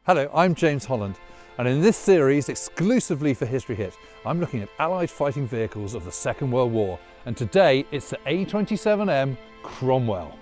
Hello, I'm James Holland, and in this series, exclusively for History Hit, I'm looking at Allied fighting vehicles of the Second World War, and today it's the A27M Cromwell.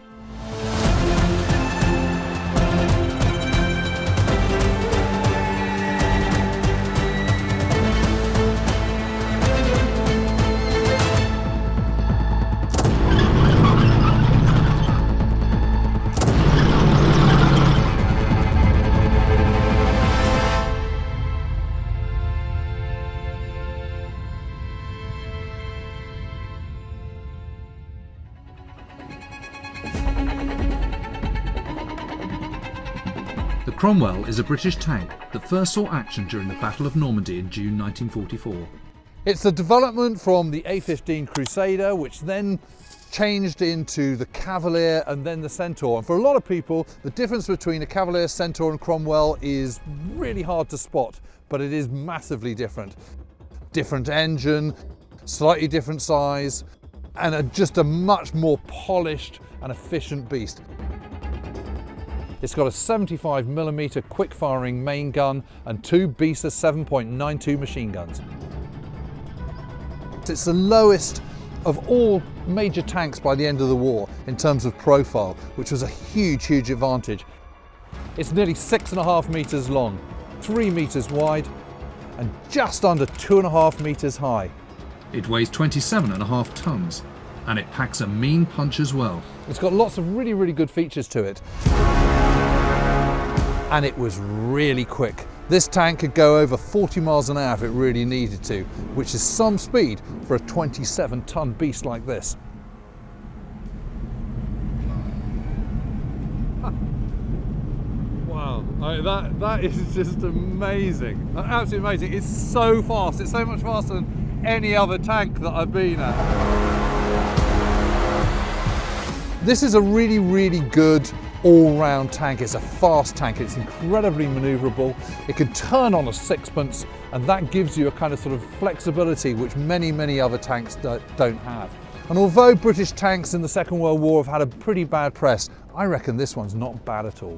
The Cromwell is a British tank that first saw action during the Battle of Normandy in June 1944. It's the development from the A15 Crusader, which then changed into the Cavalier and then the Centaur. And for a lot of people, the difference between a Cavalier, Centaur and Cromwell is really hard to spot, but it is massively different. Different engine, slightly different size, and just a much more polished and efficient beast. It's got a 75mm quick-firing main gun and two Bisa 7.92 machine guns. It's the lowest of all major tanks by the end of the war in terms of profile, which was a huge, huge advantage. It's nearly 6.5 meters long, 3 meters wide, and just under 2.5 meters high. It weighs 27.5 tons, and it packs a mean punch as well. It's got lots of really, really good features to it. And it was really quick. This tank could go over 40 miles an hour if it really needed to, which is some speed for a 27-ton beast like this. Wow, that is just amazing. Absolutely amazing. It's so fast. It's so much faster than any other tank that I've been at. This is a really, really good all-round tank. It's a fast tank, it's incredibly manoeuvrable, it can turn on a sixpence, and that gives you a kind of sort of flexibility which many other tanks don't have. And although British tanks in the Second World War have had a pretty bad press, I reckon this one's not bad at all.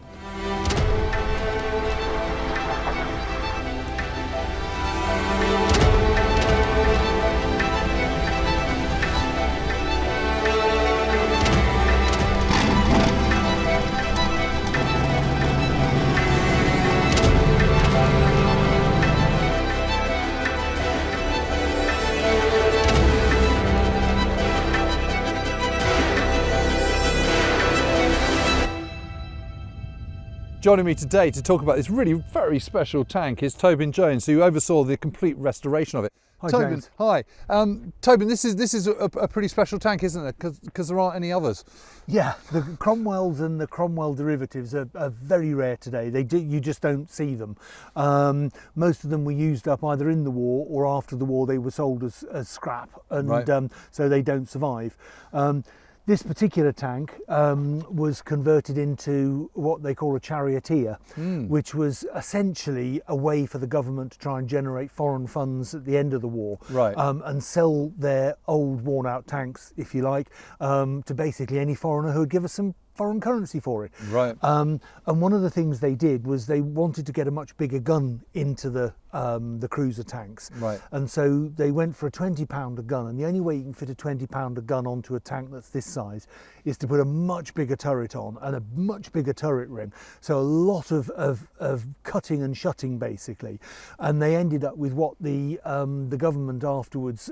Joining me today to talk about this really very special tank is Tobin Jones, who oversaw the complete restoration of it. Hi, Tobin, James. hi. Tobin, this is a pretty special tank, isn't it? Because there aren't any others. Yeah, the Cromwells and the Cromwell derivatives are very rare today. You just don't see them. Most of them were used up either in the war or after the war. They were sold as scrap, and right. So they don't survive. This particular tank was converted into what they call a charioteer, which was essentially a way for the government to try and generate foreign funds at the end of the war, Right. And sell their old worn-out tanks, if you like, to basically any foreigner who would give us some foreign currency for it. Right. And one of the things they did was they wanted to get a much bigger gun into the cruiser tanks. Right. And so they went for a 20-pounder gun, and the only way you can fit a 20-pounder gun onto a tank that's this size is to put a much bigger turret on and a much bigger turret ring. So a lot of cutting and shutting basically, and they ended up with what the government afterwards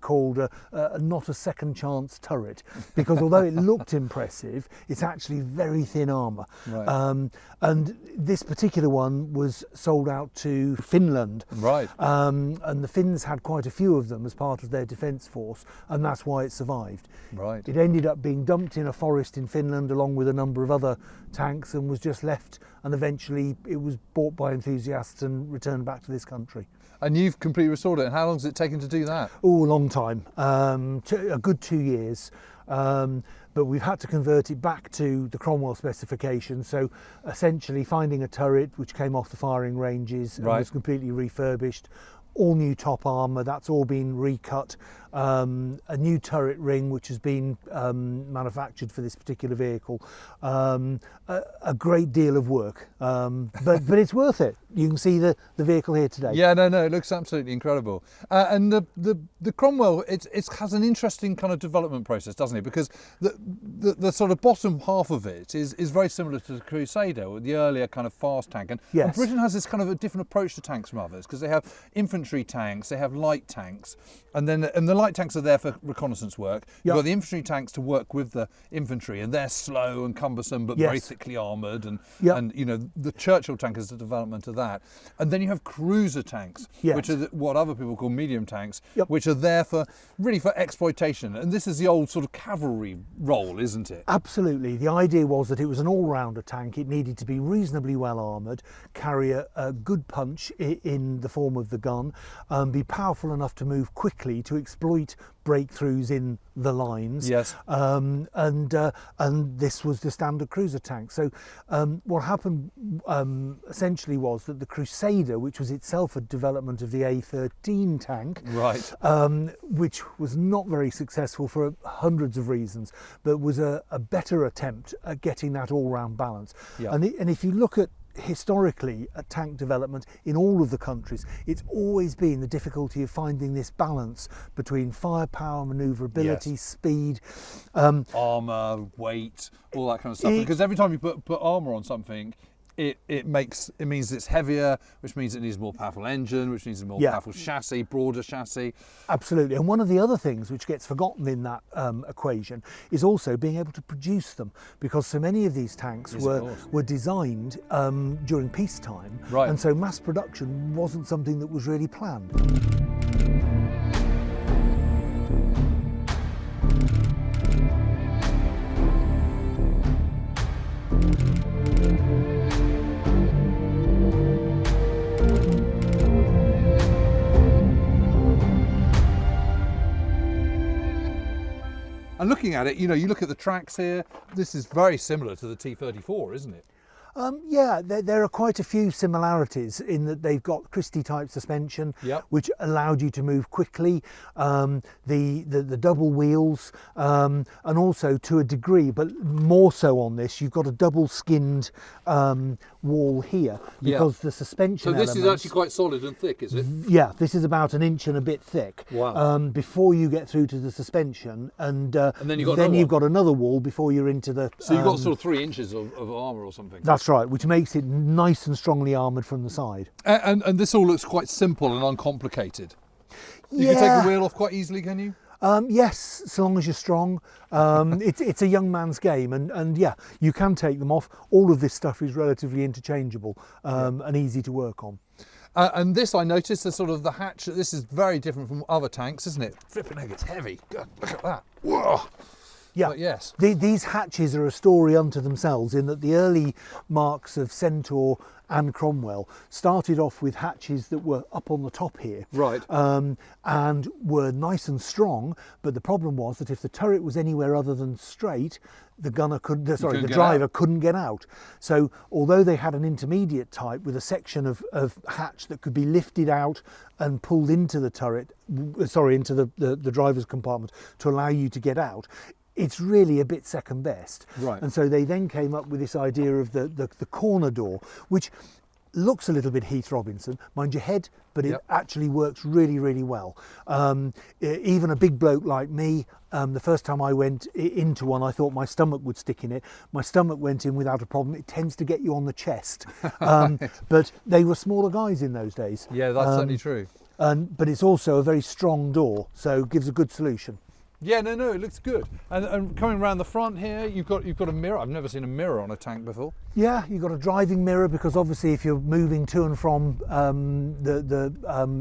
called a not a second chance turret, because although it looked impressive, it's actually very thin armour. Right. And this particular one was sold out to Finland. Right. And the Finns had quite a few of them as part of their defence force, and that's why it survived. Right. It ended up being dumped in a forest in Finland along with a number of other tanks and was just left, and eventually it was bought by enthusiasts and returned back to this country. And you've completely restored it. And how long has it taken to do that? Oh, a long time, a good 2 years. But we've had to convert it back to the Cromwell specification. So essentially finding a turret which came off the firing ranges and Right. was completely refurbished, all new top armour, that's all been recut, a new turret ring which has been manufactured for this particular vehicle. A great deal of work, but it's worth it. You can see the vehicle here today. Yeah, no, it looks absolutely incredible. And the Cromwell, it has an interesting kind of development process, doesn't it? Because the sort of bottom half of it is very similar to the Crusader, the earlier kind of fast tank. And Yes. Britain has this kind of a different approach to tanks from others, because they have infantry tanks, they have light tanks, and the light tanks are there for reconnaissance work. You've got the infantry tanks to work with the infantry, and they're slow and cumbersome, but very thickly armoured, and you know, the Churchill tank is the development of that. And then you have cruiser tanks, which are what other people call medium tanks, which are there for really for exploitation. And this is the old sort of cavalry role, isn't it? Absolutely. The idea was that it was an all-rounder tank. It needed to be reasonably well armoured, carry a good punch in the form of the gun, be powerful enough to move quickly to exploit breakthroughs in the lines. Yes. And this was the standard cruiser tank. So what happened essentially was that the Crusader, which was itself a development of the A13 tank, Right. which was not very successful for hundreds of reasons, but was a better attempt at getting that all-round balance. Yeah. And if you look at historically at tank development in all of the countries, it's always been the difficulty of finding this balance between firepower, manoeuvrability, speed, armour, weight, all that kind of stuff. Because every time you put armour on something, it means it's heavier, which means it needs a more powerful engine, which needs a more powerful chassis, broader chassis. Absolutely. And one of the other things which gets forgotten in that equation is also being able to produce them, because so many of these tanks were designed during peacetime, Right. and so mass production wasn't something that was really planned. And looking at it, you know, you look at the tracks here, this is very similar to the T-34, isn't it? Yeah, there are quite a few similarities in that they've got Christie type suspension, which allowed you to move quickly, the double wheels, and also to a degree, but more so on this, you've got a double skinned wall here, because the suspension So this is elements, actually quite solid and thick, is it? yeah, this is about an inch and a bit thick. Wow. Before you get through to the suspension, and then you've got another wall before you're into the. So you've got sort of 3 inches of armour or something. That's right, which makes it nice and strongly armoured from the side. And this all looks quite simple and uncomplicated. You can take the wheel off quite easily, can you? Yes, so long as you're strong. It's a young man's game, and yeah, you can take them off. All of this stuff is relatively interchangeable and easy to work on. And this, I noticed, the hatch, this is very different from other tanks, isn't it? Flipping heck, it's heavy. God, look at that. Whoa. Yeah, but yes. These hatches are a story unto themselves, in that the early marks of Centaur and Cromwell started off with hatches that were up on the top here, right, and were nice and strong. But the problem was that if the turret was anywhere other than straight, the driver couldn't get out. So although they had an intermediate type with a section of hatch that could be lifted out and pulled into the turret, into the driver's compartment to allow you to get out, it's really a bit second best. Right. And so they then came up with this idea of the corner door, which looks a little bit Heath Robinson, mind your head, but it actually works really, really well. Even a big bloke like me, the first time I went into one, I thought my stomach would stick in it. My stomach went in without a problem. It tends to get you on the chest. But they were smaller guys in those days. Yeah, that's certainly true. But it's also a very strong door, so gives a good solution. Yeah, no, it looks good. And coming around the front here, you've got a mirror. I've never seen a mirror on a tank before. Yeah, you've got a driving mirror, because obviously if you're moving to and from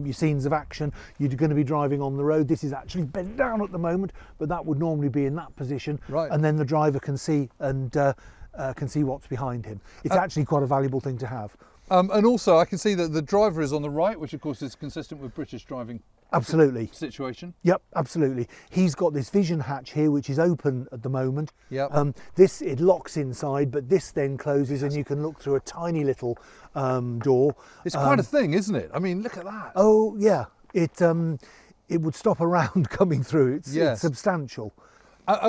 your scenes of action, you're going to be driving on the road. This is actually bent down at the moment, but that would normally be in that position. Right. And then the driver can see can see what's behind him. It's actually quite a valuable thing to have. And also, I can see that the driver is on the right, which of course is consistent with British driving. Absolutely. Situation. Yep, absolutely. He's got this vision hatch here, which is open at the moment. Yep. It locks inside, but this then closes, and you can look through a tiny little door. It's quite a thing, isn't it? I mean, look at that. Oh yeah, it would stop a round coming through. It's substantial.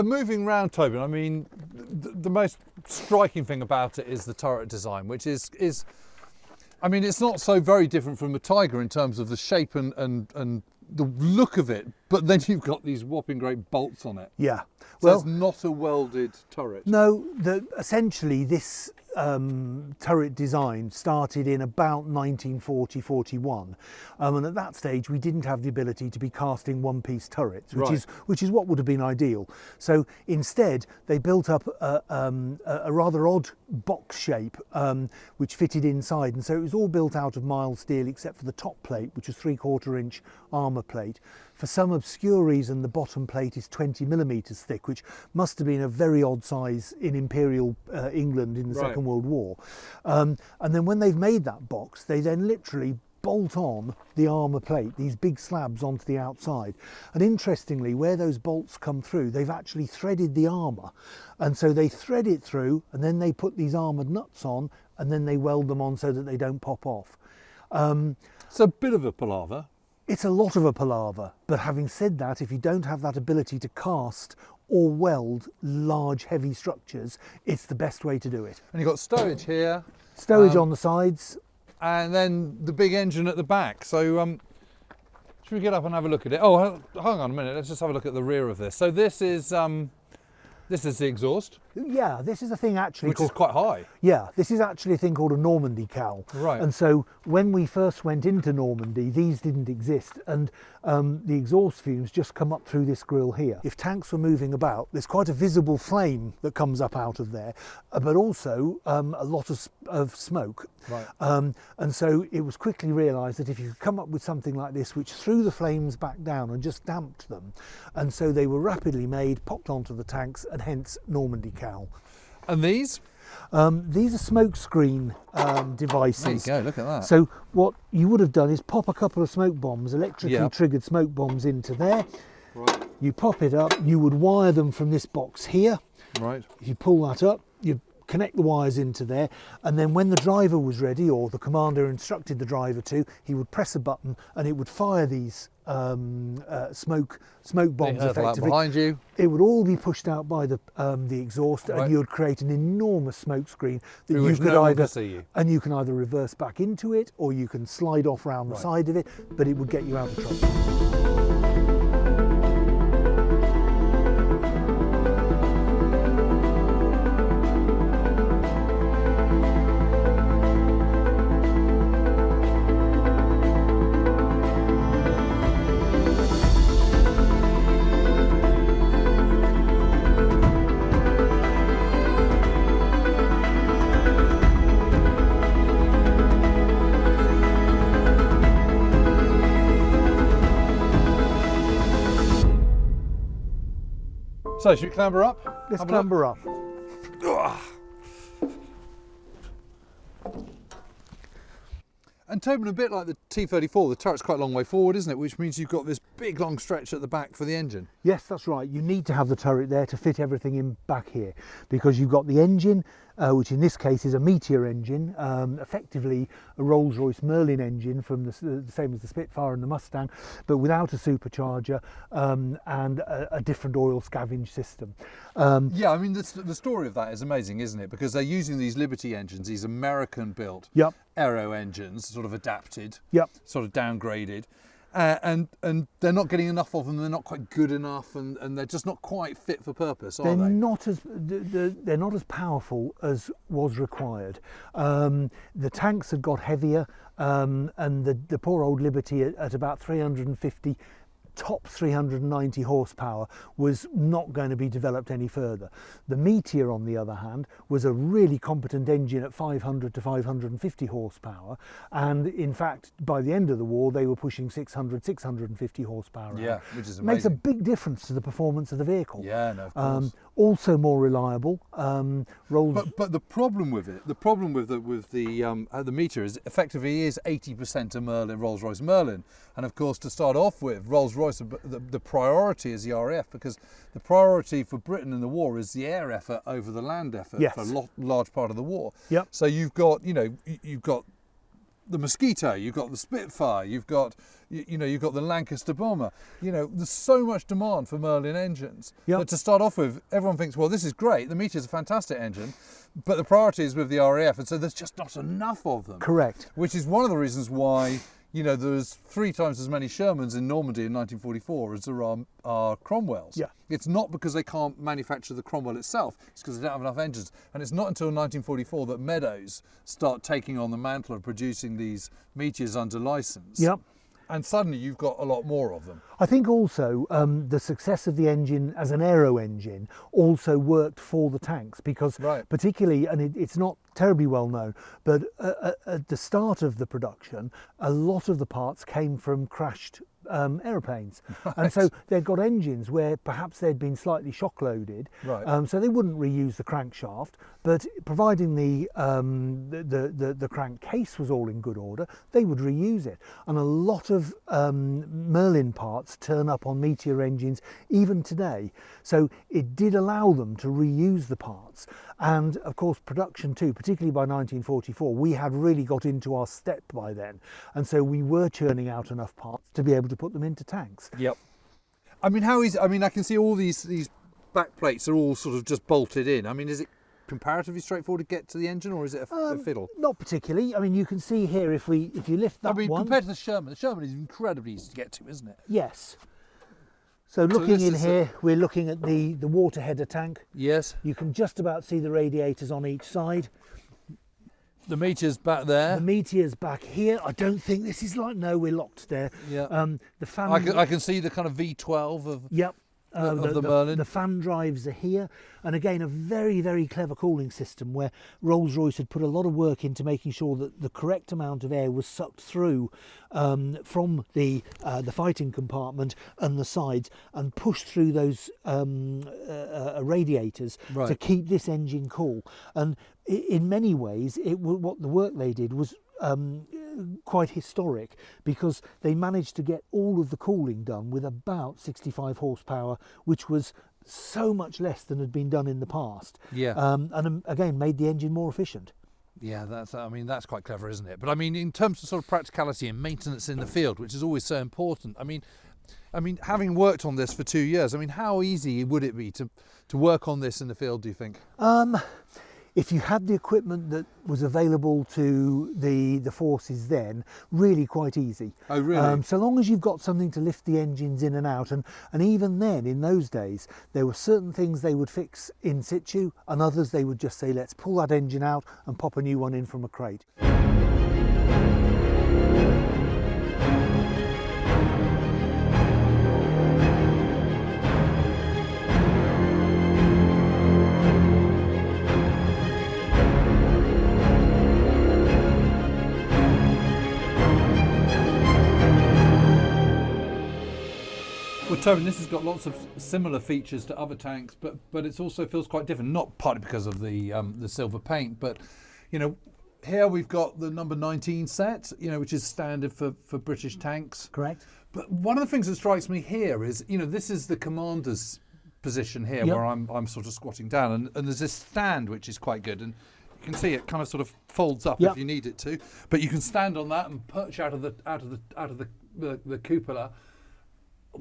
Moving round, Tobin, I mean, the most striking thing about it is the turret design, which is I mean, it's not so very different from a Tiger in terms of the shape and the look of it, but then you've got these whopping great bolts on it. Yeah. So it's not a welded turret. No, essentially this turret design started in about 1940-41, and at that stage we didn't have the ability to be casting one-piece turrets, which is what would have been ideal. So instead they built up a rather odd box shape which fitted inside, and so it was all built out of mild steel except for the top plate, which was 3/4 inch armour plate. For some obscure reason, the bottom plate is 20 millimetres thick, which must have been a very odd size in Imperial England in the Second World War. And then when they've made that box, they then literally bolt on the armour plate, these big slabs onto the outside. And interestingly, where those bolts come through, they've actually threaded the armour. And so they thread it through, and then they put these armoured nuts on, and then they weld them on so that they don't pop off. It's a bit of a palaver. It's a lot of a palaver, but having said that, if you don't have that ability to cast or weld large heavy structures, it's the best way to do it. And you've got stowage here. Stowage on the sides. And then the big engine at the back. So should we get up and have a look at it? Oh, hang on a minute, let's just have a look at the rear of this. So this is the exhaust. Yeah, this is a thing actually which is quite high. Yeah, this is actually a thing called a Normandy cowl. Right. And so when we first went into Normandy, these didn't exist, and the exhaust fumes just come up through this grille here. If tanks were moving about, there's quite a visible flame that comes up out of there, but also a lot of smoke. Right. And so it was quickly realised that if you could come up with something like this which threw the flames back down and just damped them, and so they were rapidly made, popped onto the tanks, and hence Normandy cowl. And these? These are smoke screen devices. There you go, look at that. So what you would have done is pop a couple of smoke bombs, electrically triggered smoke bombs into there. Right. You pop it up, you would wire them from this box here. Right. You pull that up, you connect the wires into there, and then when the driver was ready, or the commander instructed the driver to, he would press a button and it would fire these smoke bombs effectively. Behind you. It would all be pushed out by the exhaust, and you would create an enormous smoke screen that you could you can either reverse back into it, or you can slide off round the side of it, but it would get you out of trouble. So should we clamber up? Let's clamber up. And Tobin, a bit like the T-34, the turret's quite a long way forward, isn't it? Which means you've got this big long stretch at the back for the engine. Yes, that's right. You need to have the turret there to fit everything in back here, because you've got the engine, which in this case is a Meteor engine, effectively a Rolls-Royce Merlin engine from the same as the Spitfire and the Mustang, but without a supercharger and a different oil scavenge system. Yeah, I mean, the story of that is amazing, isn't it? Because they're using these Liberty engines, these American-built aero engines, sort of adapted, sort of downgraded, and they're not getting enough of them. They're not quite good enough, and they're just not quite fit for purpose, are they? They're not as powerful as was required. The tanks had got heavier, and the poor old Liberty at about 350. Top 390 horsepower was not going to be developed any further. The Meteor, on the other hand, was a really competent engine at 500 to 550 horsepower, and in fact by the end of the war they were pushing 650 horsepower. Yeah, which is amazing. Makes a big difference to the performance of the vehicle. Yeah, no, of course. Also more reliable. But the problem with it, the Meteor is effectively is 80% a Merlin, Rolls-Royce Merlin, and of course to start off with, Rolls-Royce, the priority is the RAF, because the priority for Britain in the war is the air effort over the land effort for a large part of the war. Yep. So you've got the Mosquito, you've got the Spitfire, you've got you've got the Lancaster bomber. There's so much demand for Merlin engines. Yep. But to start off with, everyone thinks, well, this is great. The Meteor's a fantastic engine, but the priority is with the RAF, and so there's just not enough of them. Correct. Which is one of the reasons why there's 3 times as many Shermans in Normandy in 1944 as there are Cromwells. Yeah. It's not because they can't manufacture the Cromwell itself, it's because they don't have enough engines. And it's not until 1944 that Meadows start taking on the mantle of producing these Meteors under licence. Yep. And suddenly you've got a lot more of them. I think also the success of the engine as an aero engine also worked for the tanks, because particularly, and it's not terribly well known, but at the start of the production, a lot of the parts came from crashed aeroplanes. Right. And so they'd got engines where perhaps they'd been slightly shock loaded, so they wouldn't reuse the crankshaft, but providing the crankcase was all in good order, they would reuse it. And a lot of Merlin parts turn up on Meteor engines even today, so it did allow them to reuse the parts. And of course production too, particularly by 1944, we had really got into our step by then, and so we were churning out enough parts to be able to put them into tanks. Yep. I mean, how easy? I mean, I can see all these back plates are all sort of just bolted in. I mean, is it comparatively straightforward to get to the engine, or is it a fiddle? Not particularly. I mean, you can see here if you lift that one. I mean, compared to the Sherman is incredibly easy to get to, isn't it? Yes. So looking in here, we're looking at the water header tank. Yes. You can just about see the radiators on each side. The Meteor's back there. The Meteor's back here. I don't think this is no, we're locked there. Yeah. The fan. I can see the kind of V12 of. Yep. Of the Merlin. The fan drives are here, and again a very, very clever cooling system where Rolls-Royce had put a lot of work into making sure that the correct amount of air was sucked through from the fighting compartment and the sides and pushed through those radiators to keep this engine cool. And in many ways, what the work they did was quite historic, because they managed to get all of the cooling done with about 65 horsepower, which was so much less than had been done in the past. Yeah. And again, made the engine more efficient. Yeah, that's quite clever, isn't it? But I mean, in terms of sort of practicality and maintenance in the field, which is always so important, I mean, having worked on this for 2 years, I mean, how easy would it be to work on this in the field, do you think? If you had the equipment that was available to the forces then, really quite easy. Oh, really? So long as you've got something to lift the engines in and out. And even then, in those days, there were certain things they would fix in situ, and others they would just say, let's pull that engine out and pop a new one in from a crate. Well, Tobin, this has got lots of similar features to other tanks, but it also feels quite different. Not partly because of the silver paint, but here we've got the number 19 set, which is standard for British tanks. Correct. But one of the things that strikes me here is, this is the commander's position here, where I'm sort of squatting down, and there's this stand which is quite good, and you can see it kind of sort of folds up if you need it to, but you can stand on that and perch out of the cupola.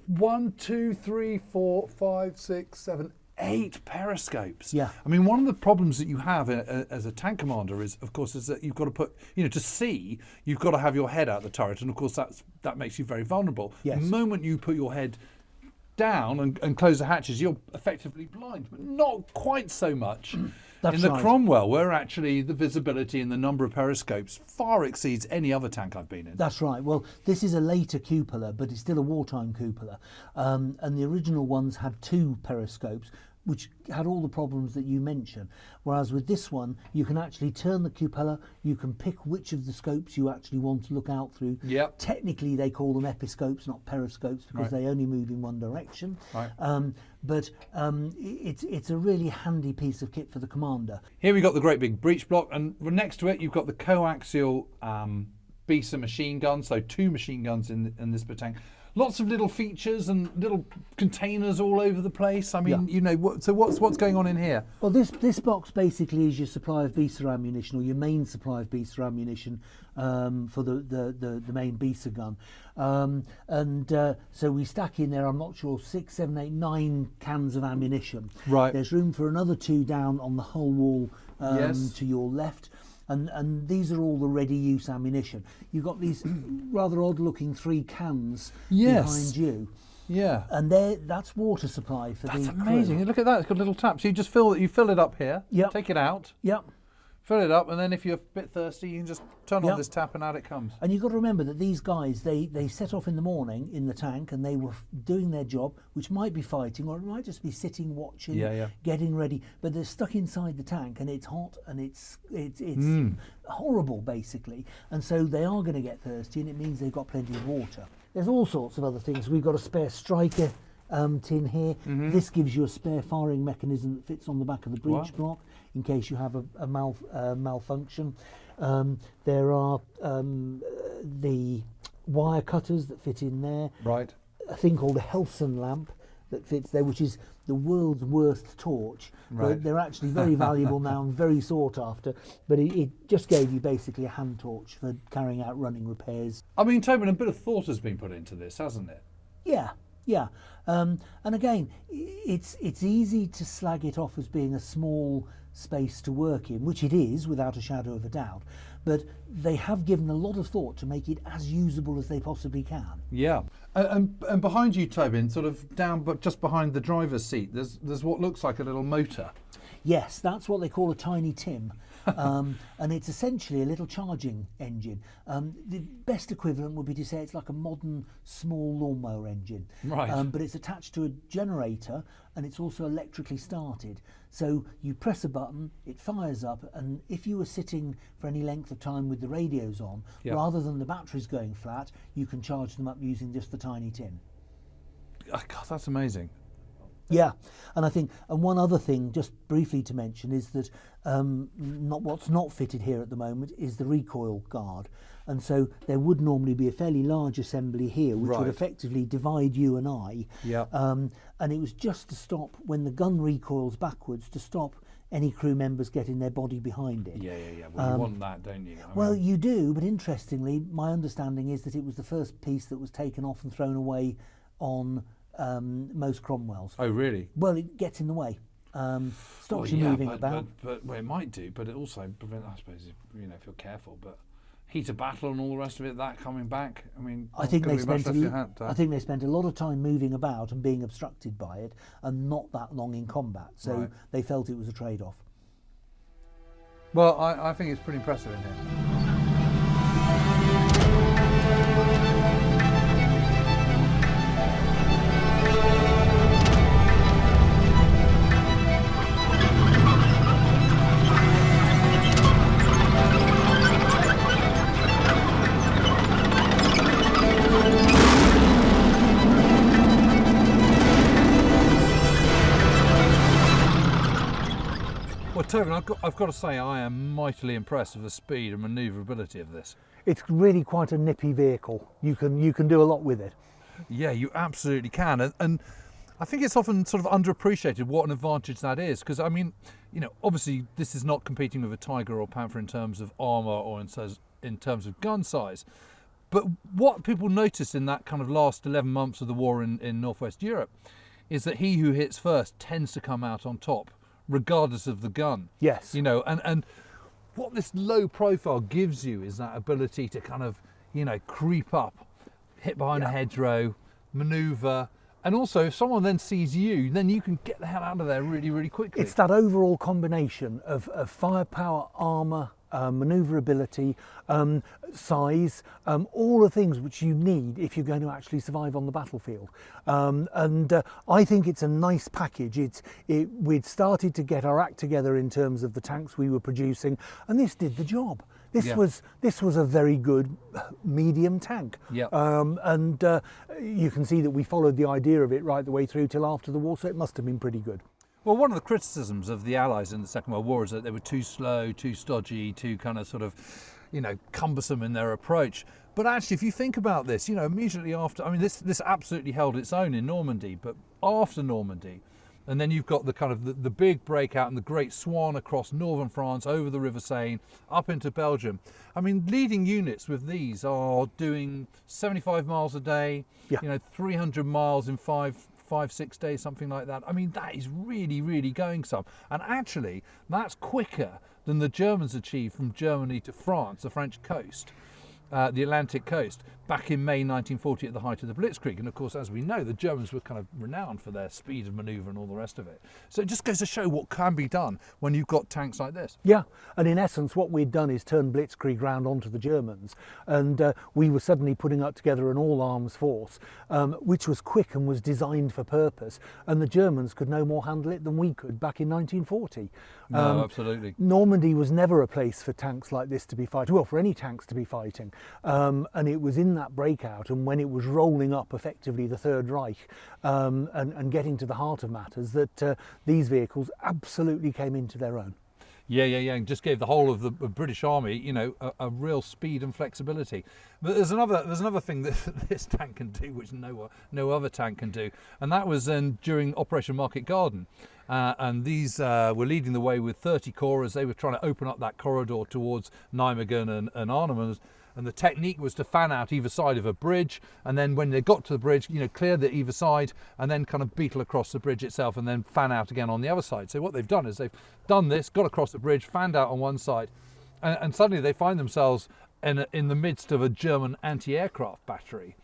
1, 2, 3, 4, 5, 6, 7, 8 periscopes. Yeah. I mean, one of the problems that you have as a tank commander is that you've got to put, to see, you've got to have your head out the turret, and of course that makes you very vulnerable. Yes. The moment you put your head down and close the hatches, you're effectively blind, but not quite so much. That's in the right. Cromwell, where actually the visibility and the number of periscopes far exceeds any other tank I've been in. That's right. Well, this is a later cupola, but it's still a wartime cupola. And the original ones had 2 periscopes, which had all the problems that you mentioned. Whereas with this one, you can actually turn the cupola, you can pick which of the scopes you actually want to look out through. Yep. Technically, they call them episcopes, not periscopes, because they only move in one direction. Right. But it's a really handy piece of kit for the commander. Here we've got the great big breech block, and next to it you've got the coaxial Bisa machine gun, so 2 machine guns in this tank. lots of little features and little containers all over the place. I mean, Yeah. you know, so what's going on in here? Well, this box basically is your supply of Bisa ammunition, or your main supply of Bisa ammunition for the main Bisa gun. So we stack in there, I'm not sure, 6, 7, 8, 9 cans of ammunition. Right. There's room for another 2 down on the hull wall Yes. to your left. And these are all the ready-use ammunition. You've got these rather odd-looking 3 cans Yes. behind you. Yeah. And that's water supply for That's the amazing. crew. Look at that. It's got little taps. You just fill it up here. Yep. Take it out. Yep. Fill it up, and then if you're a bit thirsty, you can just turn on Yep. this tap, and out it comes. And you've got to remember that these guys, they set off in the morning in the tank, and they were doing their job, which might be fighting, or it might just be sitting, watching, Yeah. getting ready. But they're stuck inside the tank, and it's hot, and it's horrible, basically. And so they are going to get thirsty, and it means they've got plenty of water. There's all sorts of other things. We've got a spare striker tin here. Mm-hmm. This gives you a spare firing mechanism that fits on the back of the breech block in case you have a malfunction. There are the wire cutters that fit in there. Right. A thing called a Helson lamp that fits there, which is the world's worst torch. Right. They're actually very valuable now and very sought after, but it just gave you basically a hand torch for carrying out running repairs. I mean, Tobin, a bit of thought has been put into this, hasn't it? Yeah. And again, it's easy to slag it off as being a small space to work in, which it is without a shadow of a doubt, but they have given a lot of thought to make it as usable as they possibly can. Yeah. And behind you, Tobin, sort of down, but just behind the driver's seat, there's what looks like a little motor. Yes, that's what they call a tiny Tim. And it's essentially a little charging engine. The best equivalent would be to say it's like a modern small lawnmower engine. Right. But it's attached to a generator, and it's also electrically started. So you press a button, it fires up, and if you were sitting for any length of time with the radios on, rather than the batteries going flat, you can charge them up using just the tiny tin. Oh, God, that's amazing. Yeah, and I think, and one other thing, just briefly to mention, is that what's not fitted here at the moment is the recoil guard, and so there would normally be a fairly large assembly here, which would effectively divide you and I. Yeah. And it was just to stop when the gun recoils backwards, to stop any crew members getting their body behind it. Yeah. Well, you want that, don't you? Well, you do, but interestingly, my understanding is that it was the first piece that was taken off and thrown away on most Cromwells. Oh, really? Well, it gets in the way. Stops you moving about. But well, it might do, but it also prevent, I suppose, if you're careful. But heat of battle and all the rest of it, that coming back. I mean, I think they spent I think they spent a lot of time moving about and being obstructed by it, and not that long in combat. So they felt it was a trade-off. Well, I think it's pretty impressive in here. Well, Tobin, I've got to say I am mightily impressed with the speed and manoeuvrability of this. It's really quite a nippy vehicle. You can do a lot with it. Yeah, you absolutely can. And I think it's often sort of underappreciated what an advantage that is. Because, I mean, obviously this is not competing with a Tiger or Panther in terms of armour or in terms of gun size. But what people noticed in that kind of last 11 months of the war in Northwest Europe is that he who hits first tends to come out on top, regardless of the gun. Yes. And what this low profile gives you is that ability to kind of, creep up, hit behind a hedgerow, manoeuvre, and also if someone then sees you, then you can get the hell out of there really, really quickly. It's that overall combination of firepower, armour, manoeuvrability, size, all the things which you need if you're going to actually survive on the battlefield. I think it's a nice package. We'd started to get our act together in terms of the tanks we were producing, and this did the job. This was a very good medium tank. Yeah. You can see that we followed the idea of it right the way through till after the war, so it must have been pretty good. Well, one of the criticisms of the Allies in the Second World War is that they were too slow, too stodgy, too kind of sort of, cumbersome in their approach. But actually, if you think about this, immediately after, I mean, this absolutely held its own in Normandy, but after Normandy, and then you've got the kind of the big breakout and the Great Swan across northern France, over the River Seine, up into Belgium. I mean, leading units with these are doing 75 miles a day, 300 miles in 5-6 days, something like that. I mean, that is really, really going some. And actually, that's quicker than the Germans achieved from Germany to France, the French coast. The Atlantic coast, back in May 1940 at the height of the Blitzkrieg. And of course, as we know, the Germans were kind of renowned for their speed of manoeuvre and all the rest of it. So it just goes to show what can be done when you've got tanks like this. Yeah, and in essence what we'd done is turn Blitzkrieg round onto the Germans, and we were suddenly putting up together an all-arms force which was quick and was designed for purpose, and the Germans could no more handle it than we could back in 1940. No, absolutely. Normandy was never a place for tanks like this to be fighting, well, for any tanks to be fighting, and it was in that breakout and when it was rolling up effectively the Third Reich and getting to the heart of matters that these vehicles absolutely came into their own. Yeah, and just gave the whole of the British Army, a real speed and flexibility. But there's another thing that this tank can do, which no other tank can do, and that was during Operation Market Garden. And these were leading the way with 30 corps as they were trying to open up that corridor towards Nijmegen and Arnhem. And the technique was to fan out either side of a bridge, and then when they got to the bridge, clear the either side, and then kind of beetle across the bridge itself, and then fan out again on the other side. So what they've done is they've done this, got across the bridge, fanned out on one side, and suddenly they find themselves in the midst of a German anti-aircraft battery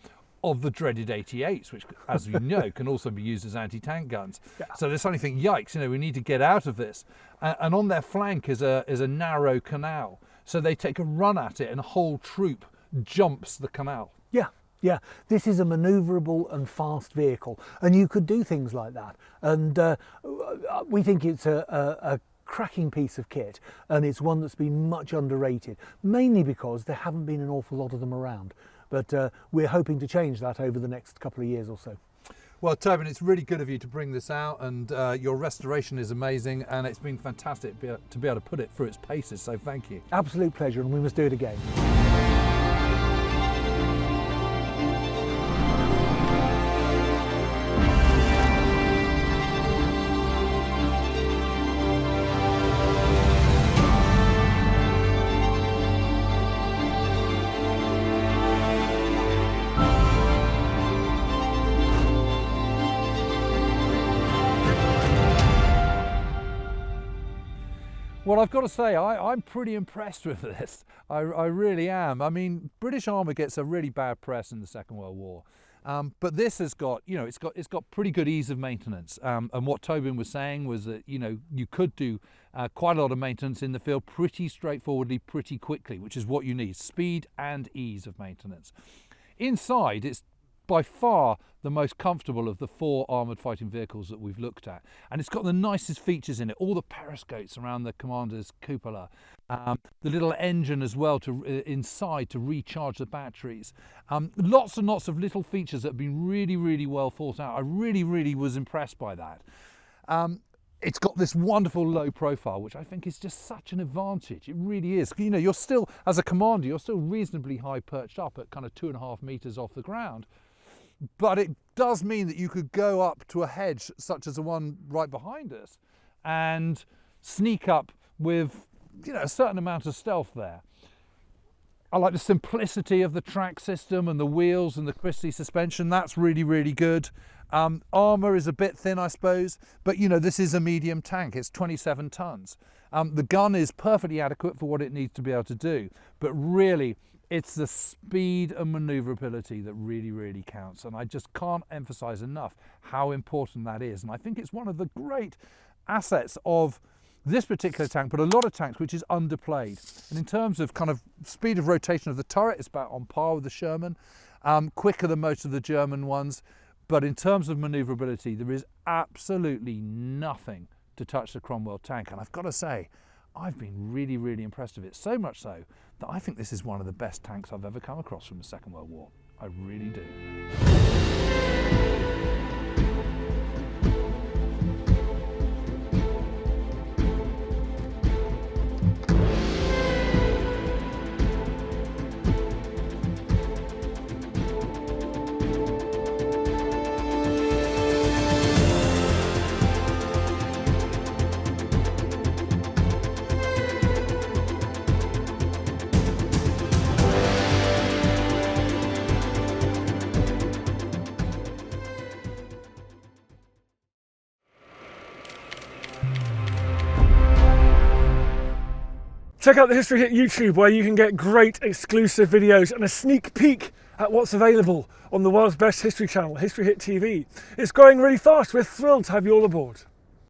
of the dreaded 88s, which, as you know, can also be used as anti-tank guns. Yeah. So they suddenly think, yikes, we need to get out of this. And on their flank is a narrow canal. So they take a run at it and a whole troop jumps the canal. Yeah, this is a manoeuvrable and fast vehicle, and you could do things like that. And we think it's a cracking piece of kit, and it's one that's been much underrated, mainly because there haven't been an awful lot of them around. But we're hoping to change that over the next couple of years or so. Well, Tobin, it's really good of you to bring this out, and your restoration is amazing, and it's been fantastic to be able to put it through its paces, so thank you. Absolute pleasure, and we must do it again. Well, I've got to say, I'm pretty impressed with this. I really am. I mean, British armour gets a really bad press in the Second World War. But this has got, it's got pretty good ease of maintenance. And what Tobin was saying was that, you could do quite a lot of maintenance in the field pretty straightforwardly, pretty quickly, which is what you need, speed and ease of maintenance. Inside, it's by far the most comfortable of the 4 armoured fighting vehicles that we've looked at. And it's got the nicest features in it, all the periscopes around the commander's cupola, the little engine as well inside to recharge the batteries. Lots and lots of little features that have been really, really well thought out. I really, really was impressed by that. It's got this wonderful low profile, which I think is just such an advantage. It really is. You're still, as a commander, you're still reasonably high perched up at kind of 2.5 metres off the ground. But it does mean that you could go up to a hedge such as the one right behind us and sneak up with, a certain amount of stealth there. I like the simplicity of the track system and the wheels and the Christie suspension. That's really, really good. Armour is a bit thin, I suppose, but this is a medium tank. It's 27 tons. The gun is perfectly adequate for what it needs to be able to do, but really it's the speed and manoeuvrability that really, really counts. And I just can't emphasize enough how important that is. And I think it's one of the great assets of this particular tank, but a lot of tanks, which is underplayed. And in terms of kind of speed of rotation of the turret, it's about on par with the Sherman, quicker than most of the German ones. But in terms of manoeuvrability, there is absolutely nothing to touch the Cromwell tank. And I've got to say, I've been really, really impressed with it. So much so that I think this is one of the best tanks I've ever come across from the Second World War. I really do. Check out the History Hit YouTube, where you can get great exclusive videos and a sneak peek at what's available on the world's best history channel, History Hit TV. It's growing really fast. We're thrilled to have you all aboard.